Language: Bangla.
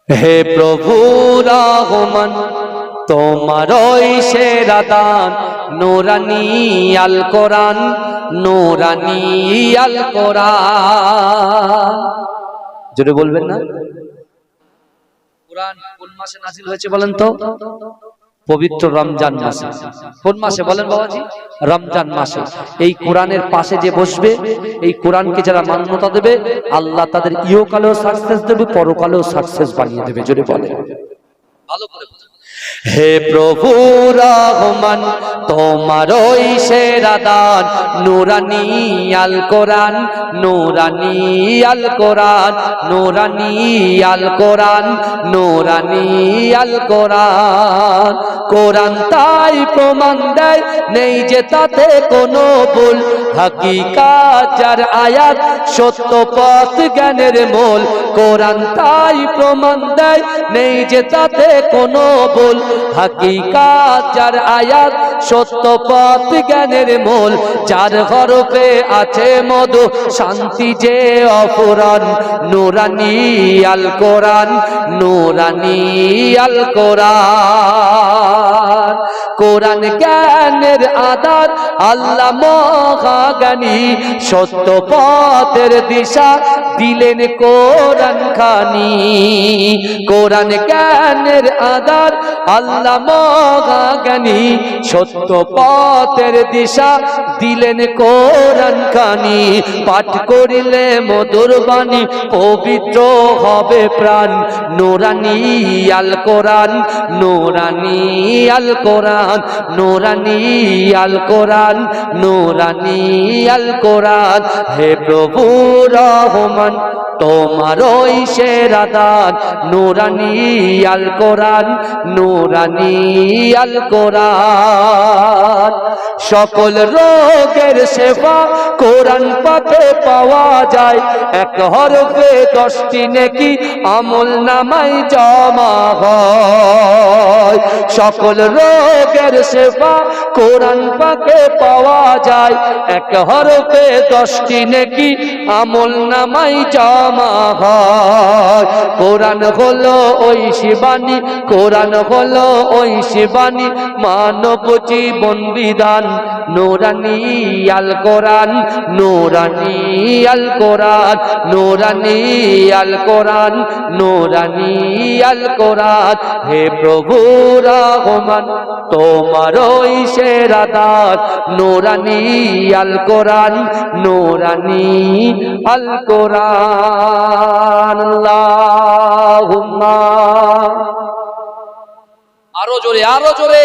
হে প্রভু রহমান তোমারই সেরা দান নূরানী আল কোরআন, নূরানী আল কোরআন। জোরে বলবেন না? কোরআন কোন মাসে নাজিল হয়েছে বলেন তো? পবিত্র রমজান মাসে। কোন মাসে বলেন বাবাজি? রমজান মাসে। এই কোরআনের পাশে যে বসবে, এই কোরআনকে যারা মান্যতা দেবে, আল্লাহ তাদের ইহকালেও সাকসেস দেবে, পরকালেও সাকসেস বানিয়ে দেবে। জোরে বলেন। ভালো করে বুঝুন। হে প্রভু রহমান তোমারই সেরা দান নূরানী আল কোরআন, নূরানী আল কোরআন, নূরানী আল কোরআন, নূরানী আল কোরআন। কোরআন তাই প্রমাণ দেয় নেই যে তাতে কোনো ভুল, হাকিকাত যার আয়াত সত্য পথ জ্ঞানের মূল। কোরআন তাই প্রমাণ দেয় নেই যে তাতে কোনো ভুল, হাকিকাত যার আয়াত সত্য পথ জ্ঞানের মূল। যার হরফে আছে মধু শান্তি যে অফুরান, নূরানী আল কোরআন, নূরানী আল কোরআন। কোরআন জ্ঞানের আধার আল্লাহ মহাজ্ঞানী, সত্য পথের দিশা দিলেন কোরআন খানি। কোরআন জ্ঞানের আধার আল্লাহ মহাজ্ঞানী, সত্য পথের দিশা দিলেন কোরআন খানি। পাঠ করিলে মধুর বাণী পবিত্র হবে প্রাণ, নূরানী আল কোরআন, নূরানী আল কোরআন, নূরানী আল কোরআন, নূরানী আল কোরআন। হে প্রভু রহমান তোমারই সেরা দান নূরানী আল কোরআন, নূরানী আল কোরআন। সকল রোগের সেবা কোরআন পাকে পাওয়া যায়, এক হরফে 10টি নেকি আমল নামায় জমা হয়। সকল রোগের সেবা কোরআন পাকে পাওয়া যায়, এক হরফে 10টি নেকি আমল নামায় জমা হয়। কোরআন হলো ওই শিবানী, কোরআন হলো ওই শিবানী, মানব জীবন বিধান, নূরানী আল কোরআন, নূরানী আল কোরআন, নূরানী আল কোরআন, নূরানী আল কোরআন। হে প্রভু রহমান তোমারই সেরা দান নূরানী আল কোরআন, নূরানী আল কোরআন। আল্লাহুম্মা, আরো জোরে, আরো জোরে।